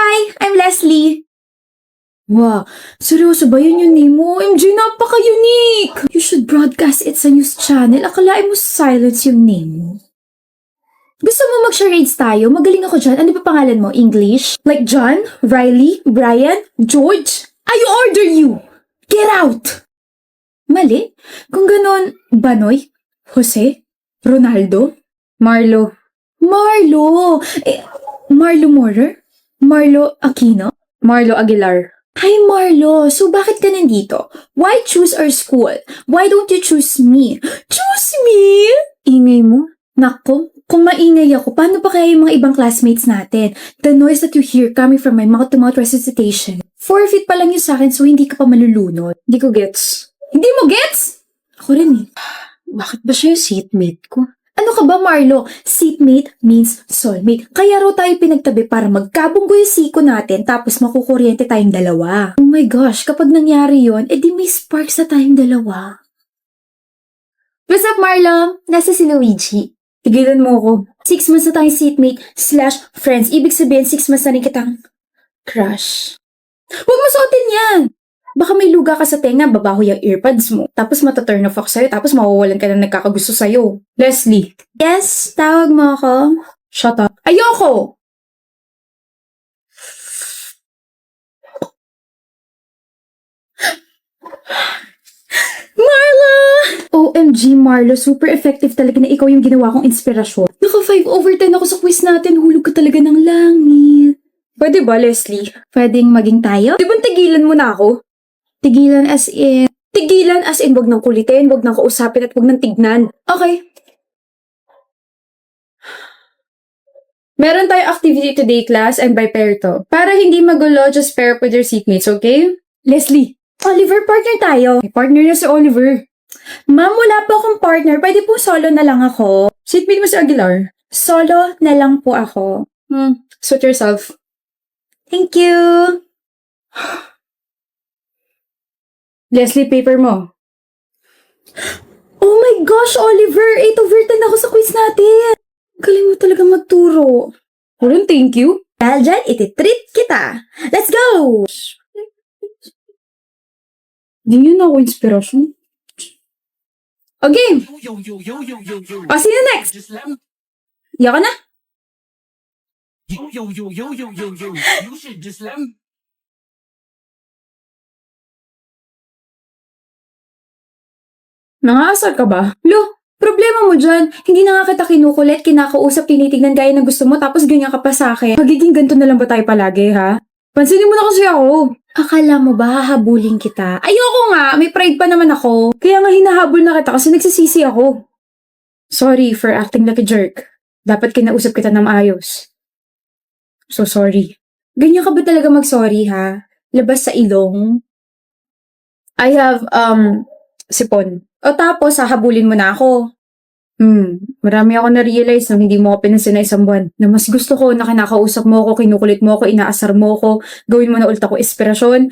Hi, I'm Leslie. Wow, seryoso ba yun yung name mo? MJ, napaka-unique! You should broadcast it sa news channel. Akalain mo silence yung name mo. Gusto mo mag-charades tayo? Magaling ako dyan. Ano pa pangalan mo? English? Like John? Riley? Brian? George? I order you! Get out! Mali? Kung ganon, Banoy? Jose? Ronaldo? Marlo? Marlo! Marlo Morer? Marlo Aquino? Marlo Aguilar. Hi Marlo, so bakit ka nandito? Why choose our school? Why don't you choose me? Choose me? Ingay mo? Nako, kung maingay ako, paano pa kaya yung mga ibang classmates natin? The noise that you hear coming from my mouth-to-mouth recitation. 4 feet pa lang yun sa akin, so hindi ka pa malulunod. Hindi ko gets. Hindi mo gets? Ako rin eh. Bakit ba siya yung seatmate ko? Ano ka ba, Marlo? Seatmate means soulmate. Kaya raw tayo pinagtabi para magkabunggo yung siko natin tapos makukuryente tayong dalawa. Oh my gosh, kapag nangyari yon, edi may sparks na tayong dalawa. What's up, Marlo? Nasa si Luigi. Tigilan mo ako. 6 months na tayong seatmate / friends. Ibig sabihin, 6 months na rin kitang crush. Huwag mo suotin yan! Baka may luga ka sa tenga, babaho yung earpads mo. Tapos mataturn off ako sa'yo, tapos mawawalan ka na nagkakagusto sa'yo. Leslie. Yes, tawag mo ako. Shut up. Ayoko! Marla! OMG, Marlo, super effective talaga na ikaw yung ginawa kong inspirasyon. Naka 5/10 ako sa quiz natin, hulog ka talaga ng langit. Pwede ba, Leslie? Pwedeng maging tayo? Di ba tigilan mo na ako? Tigilan as in wag nang kulitin, wag nang kausapin at wag nang tignan. Okay. Meron tayong activity today, class, and by pair to. Para hindi magulo, just pair up with your seatmates, okay? Leslie, Oliver, partner tayo. May partner na si Oliver. Ma'am, wala po akong partner. Pwede po solo na lang ako. Seatmate mo si Aguilar. Solo na lang po ako. Suit yourself. Thank you. Leslie, paper mo. Oh my gosh, Oliver! 8/10 ako sa quiz natin! Galing mo talaga magturo. Walang thank you. Dahil dyan, iti-treat kita. Let's go! Hindi nyo na ako inspirasyon. Okay. O, sino next? Iya ka na? Nangasal ka ba? Lo, problema mo dyan. Hindi na nga kita kinukulit, kinakausap, tinitignan gaya ng gusto mo, tapos ganyan ka pa sa akin. Magiging ganito na lang ba tayo palagi, ha? Pansinin mo na kasi ako. Akala mo ba hahabulin kita? Ayoko nga, may pride pa naman ako. Kaya nga hinahabol na kita kasi nagsisisi ako. Sorry for acting like a jerk. Dapat kinausap kita ng maayos. So sorry. Ganyan ka ba talaga mag-sorry, ha? Labas sa ilong? I have, sipon. O tapos, hahabulin mo na ako. Marami ako na-realize nung hindi mo ako pinansin na isang buwan. Na mas gusto ko na kinakausap mo ako, kinukulit mo ako, inaasar mo ako, gawin mo na ulit ako inspirasyon,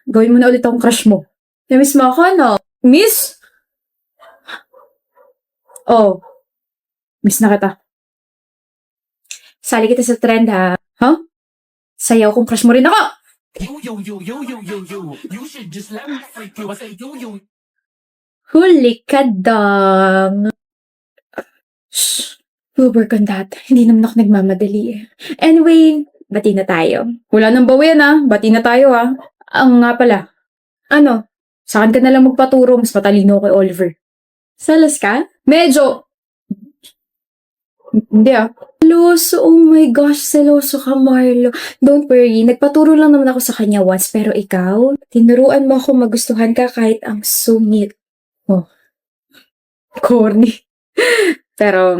gawin mo na ulit akong crush mo. Na-miss mo ako, no? Miss? Oh, miss na kita. Sali kita sa trend, ha? Huh? Sayaw kung crush mo rin ako! You should just let me freak you. I say Huli ka dang. Shh. We'll work on that. Hindi naman ako nagmamadali eh. Anyway, bati na tayo. Wala nang bawian ah. Bati na tayo ah. Ang nga pala. Ano? Saan ka nalang magpaturo? Mas matalino kay Oliver. Salas ka? Medyo. Hindi ah. Seloso, oh my gosh, seloso ka, Marlo. Don't worry, nagpaturo lang naman ako sa kanya once, pero ikaw, tinuruan mo ako magustuhan ka kahit ang sungit. Oh, corny. Pero,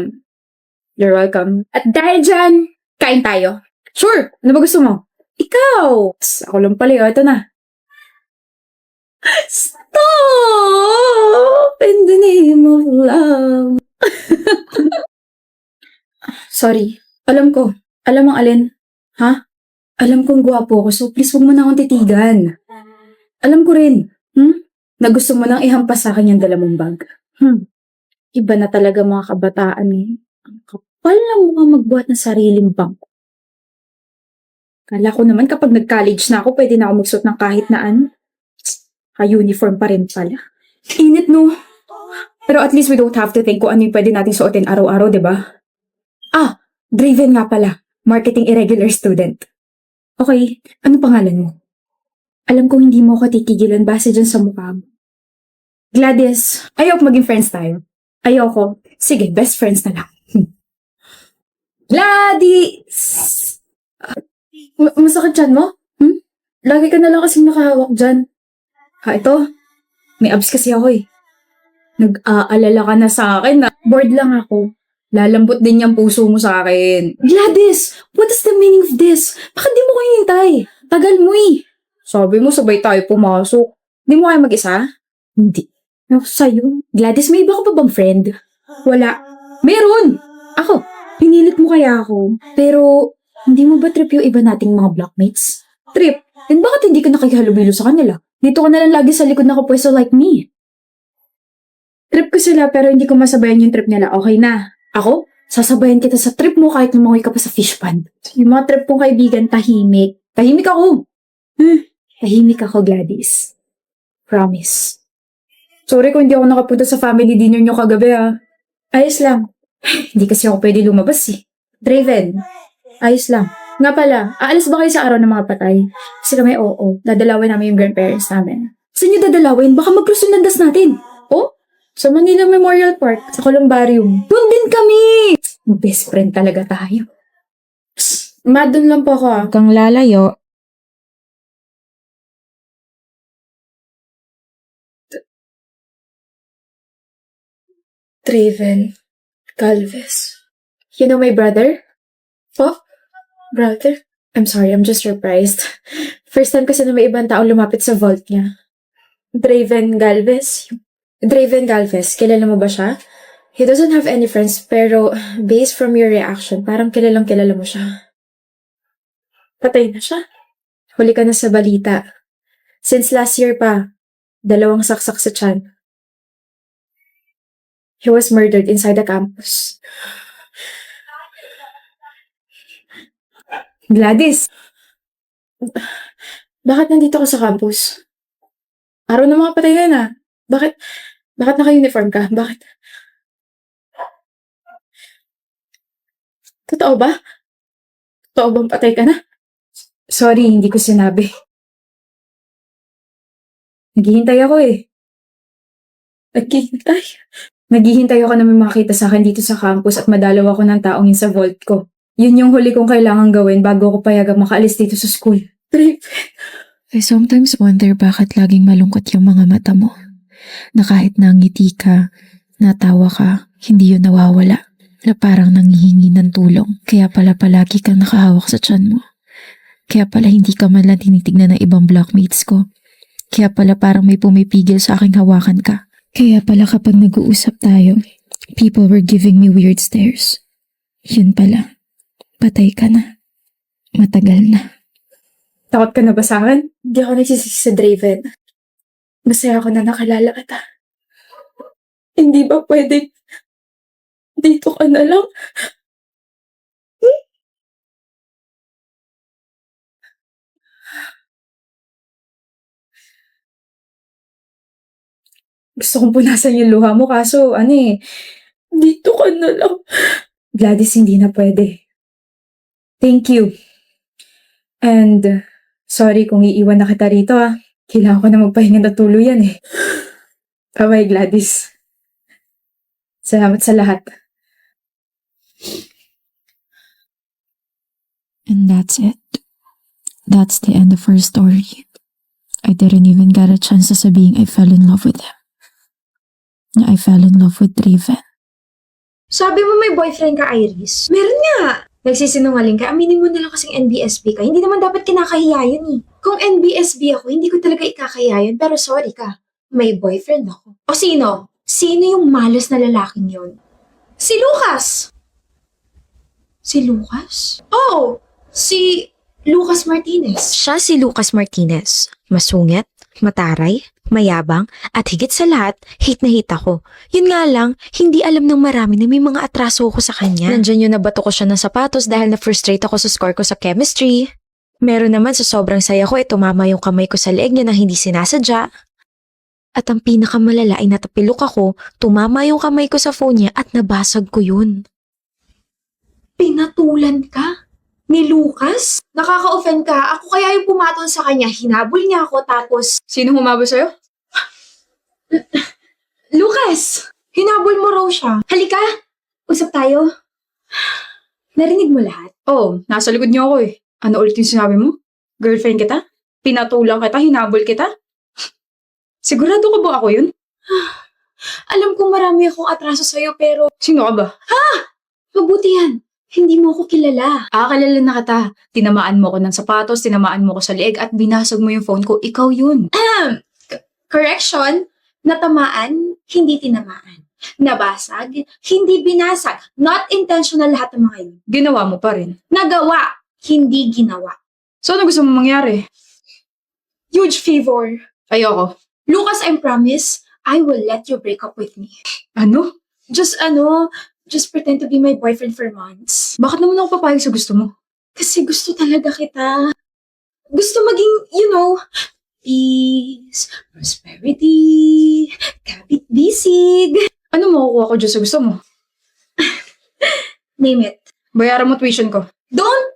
you're welcome. At dahil dyan, kain tayo. Sure, ano ba gusto mo? Ikaw! Ako lang pala yun, ito na. Stop! In the name of love. Sorry. Alam ko. Alam ang alin. Ha? Alam kong gwapo ako, so please huwag mo na akong titigan. Alam ko rin. Na gusto mo nang ihampas sa akin yung dala mong bag. Iba na talaga mga kabataan eh. Ang kapal na mukha magbuhat ng sariling bangko. Kala ko naman kapag nag-college na ako, pwede na ako magsuot ng kahit na ano. Ka-uniform pa rin pala. Init, no? Pero at least we don't have to think kung ano yung pwede natin suotin araw-araw, di ba? Ah, Draven nga pala. Marketing irregular student. Okay, ano pangalan mo? Alam kong hindi mo ako titigilan base dyan sa mukha mo. Gladys, ayoko maging friends tayo. Ayoko. Sige, best friends na lang. Gladys! Masakit dyan mo? Lagi ka na lang kasing nakahawak dyan. Ito. May abs kasi ako eh. Nag-aalala ka na sa akin na bored lang ako. Lalambot din yung puso mo sa akin. Gladys! What is the meaning of this? Bakit di mo ko hintay? Tagal mo eh. Sabi mo sabay tayo pumasok. Di mo kayo mag-isa? Hindi. Ako sa'yo. Gladys, may iba ka pa bang friend? Wala. Meron! Ako. Pinilit mo kaya ako. Pero, hindi mo ba trip yung iba nating mga blockmates? Trip? Then bakit hindi ka nakikihalubilo sa kanila? Dito ka na lang lagi sa likod na kapwesto like me. Trip ko sila pero hindi ko masabayan yung trip nila. Okay na. Ako? Sasabayan kita sa trip mo kahit lumangoy ka pa sa fish pond. Yung mga trip kong kaibigan, tahimik. Tahimik ako. Tahimik ako, Gladys. Promise. Sorry kung hindi ako nakapunta sa family dinner nyo kagabi Ayos lang. Hindi kasi ako pwede lumabas eh. Draven. Ayos lang. Nga pala, aalis ba kayo sa araw ng mga patay? Kasi kami, oo. Dadalawin namin yung grandparents namin. Saan nyo dadalawin? Baka mag-cross yung landas natin. Oh? Sa Manila Memorial Park, sa Columbarium. Doon din kami! Best friend talaga tayo. Doon lang po ako Kang lalayo. Draven Galvez. You know my brother? Po? Brother? I'm sorry, I'm just surprised. First time kasi na may ibang taong lumapit sa vault niya. Draven Galvez? Draven Galvez, kilala mo ba siya? He doesn't have any friends, pero based from your reaction, parang kilalang kilala mo siya. Patay na siya. Huli ka na sa balita. Since last year pa, 2 saksak sa tiyan. He was murdered inside the campus. Gladys! Bakit nandito ka sa campus? Araw ng mga patay na. Bakit naka-uniform ka? Bakit? Totoo ba? Totoo bang patay ka na? Sorry, hindi ko sinabi. Naghihintay ako eh. Naghihintay? Naghihintay ako na may makita sa akin dito sa campus at madalaw ako ng taong yun sa vault ko. Yun yung huli kong kailangan gawin bago ko payagang makaalis dito sa school. I sometimes wonder bakit laging malungkot yung mga mata mo. Na kahit nangiti ka, natawa ka, hindi yun nawawala. Na parang nanghihingi ng tulong. Kaya pala palagi kang nakahawak sa tiyan mo. Kaya pala hindi ka man lang tinitignan ng ibang blockmates ko. Kaya pala parang may pumipigil sa aking hawakan ka. Kaya pala kapag nag-uusap tayo, people were giving me weird stares. Yun pala. Patay ka na. Matagal na. Takot ka na ba sa akin? Hindi ako nagsisisi sa Draven. Masaya ako na nakalala kita. Hindi ba pwede dito ka na lang? Gusto kong punasan yung luha mo kaso dito ka na lang. Gladys, hindi na pwede. Thank you. And sorry kung iiwan na kita rito Kailangan ko na magpahinga na tuluyan eh. Bye-bye, Gladys. Salamat sa lahat. And that's it. That's the end of her story. I didn't even get a chance to sabihin I fell in love with him. I fell in love with Draven. Sabi mo may boyfriend ka, Iris? Meron nga! Nagsisinungaling ka, aminin mo na lang kasing NBSB ka. Hindi naman dapat kinakahiya yun eh. Kung NBSB ako, hindi ko talaga ikakahiya yun. Pero sorry ka, may boyfriend ako. O sino? Sino yung malas na lalaking yun? Si Lucas! Si Lucas? Oo! Si Lucas Martinez. Siya si Lucas Martinez. Masungit, mataray, mayabang, at higit sa lahat, hate na hate ako. Yun nga lang, hindi alam ng marami na may mga atraso ko sa kanya. Nandyan yun nabato ko siya ng sapatos dahil na-frustrate ako sa score ko sa chemistry. Meron naman sa sobrang saya ko, tumama yung kamay ko sa leeg niya nang hindi sinasadya. At ang pinakamalala ay natapilok ako, tumama yung kamay ko sa phone niya at nabasag ko yun. Pinatulan ka? Ni Lucas? Nakaka-offend ka. Ako kaya yung pumatol sa kanya. Hinabol niya ako tapos... Sino humabol sa'yo? Lucas! Hinabol mo raw siya. Halika! Usap tayo. Narinig mo lahat? Oh, nasa likod niyo ako eh. Ano ulit yung sinabi mo? Girlfriend kita? Pinatulang kita? Hinabol kita? Sigurado ka ba ako yun? Alam kong marami akong atraso sa'yo pero Sino ka ba? mabuti yan. Hindi mo ako kilala. Kilala na kita. Tinamaan mo ko ng sapatos, tinamaan mo ko sa leeg at binasag mo yung phone ko. Ikaw yun. Correction, natamaan, hindi tinamaan. Nabasag, hindi binasag. Not intentional lahat ng mga yun. Ginawa mo pa rin. Nagawa, hindi ginawa. So ano gusto mo mangyari? Huge favor. Ayoko. Lucas, I promise, I will let you break up with me. Ano? Just pretend to be my boyfriend for months. Bakit naman ako papayag sa gusto mo? Kasi gusto talaga kita. Gusto maging, peace, prosperity, kapit-bisig. Ano makukuha ko dyan sa gusto mo? Name it. Bayaran mo tuition ko. Don't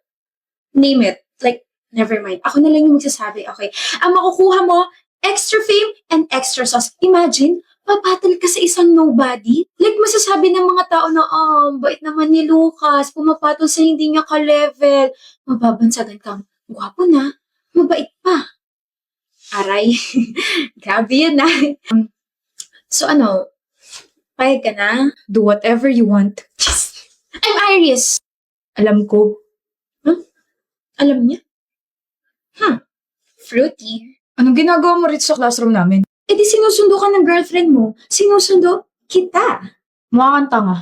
name it. Like, never mind. Ako na lang yung magsasabi, okay? Ang makukuha mo, extra fame and extra sauce. Imagine, papatol ka sa isang nobody. Like, masasabi ng mga tao na, bait naman ni Lucas, pumapatol sa hindi niya ka-level. Mababansagan kang, gwapo na, mabait pa. Aray, grabe yun na. So payag ka na? Do whatever you want. I'm Iris. Alam ko. Alam niya? Fruity. Anong ginagawa mo rito sa classroom namin? Eh di sinusundo ka ng girlfriend mo. Sinusundo kita. Mukha kang tanga.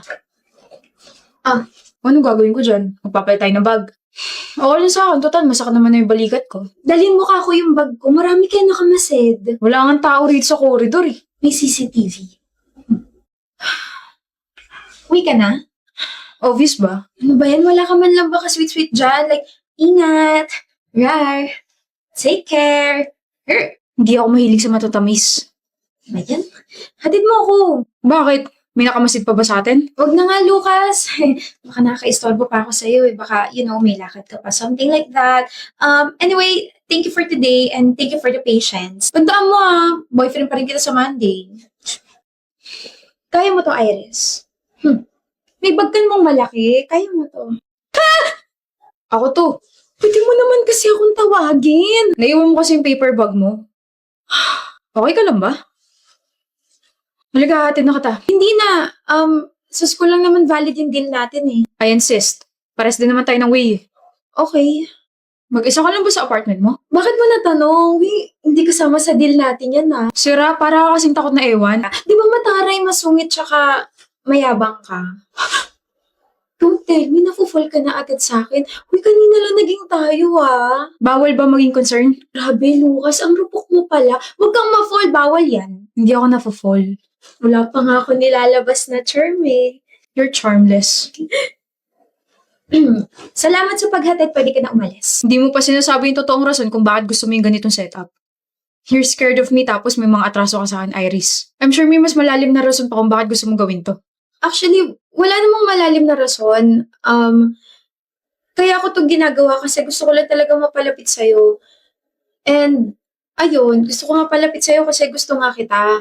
Anong gagawin ko dyan? Magpapalit tayo ng bag. Okay lang sa akin. Total, masakit naman na yung balikat ko. Dalhin mo ka ako yung bag ko. Marami kayo nakamasid. Wala kang tao rito sa corridor eh. May CCTV. Uwi ka na? Obvious ba? Ano ba yan? Wala ka man lang baka sweet-sweet dyan? Like, ingat. Rar. Take care. Hindi ako mahilig sa matatamis. Ba yan? Hatid mo ako. Bakit? May nakamasid pa ba sa atin? Wag na nga, Lucas. Baka nakaka-istorbo pa ako sa'yo eh. Baka, may lakad ka pa. Something like that. Anyway, thank you for today and thank you for the patience. Tandaan mo boyfriend pa rin kita sa Monday. Kaya mo to, Iris. May bag ka namang malaki. Kaya mo to. Ako to. Pwede mo naman kasi akong tawagin. Naiwan mo kasi yung paper bag mo. Okay ka lang ba? Halika, hatid na kita. Hindi na. Sa school lang naman valid yung deal natin eh. I insist. Pares din naman tayo ng way. Okay. Mag-isa ka lang ba sa apartment mo? Bakit mo natanong? Hindi kasama sa deal natin yan Sira, para ka kasing takot na ewan. Di ba mataray, masungit, tsaka mayabang ka? Don't tell me, nafu-fall ka na agad sa akin. Uy, kanina lang naging tayo Bawal ba maging concern? Grabe, Lucas, ang rupok mo pala. Huwag kang ma-fall, bawal yan. Hindi ako nafo-fall. Wala pa nga ako nilalabas na charm eh. You're charmless. Salamat sa paghatid, pwede ka na umalis. Hindi mo pa sinasabi yung totoong rason kung bakit gusto mo yung ganitong setup. You're scared of me tapos may mga atraso ka sa akin, Iris. I'm sure may mas malalim na rason pa kung bakit gusto mong gawin to. Actually, wala namang malalim na rason. Kaya ako to ginagawa kasi gusto ko lang talaga mapalapit sa'yo. And, ayun, gusto ko mapalapit sa'yo kasi gusto nga kita.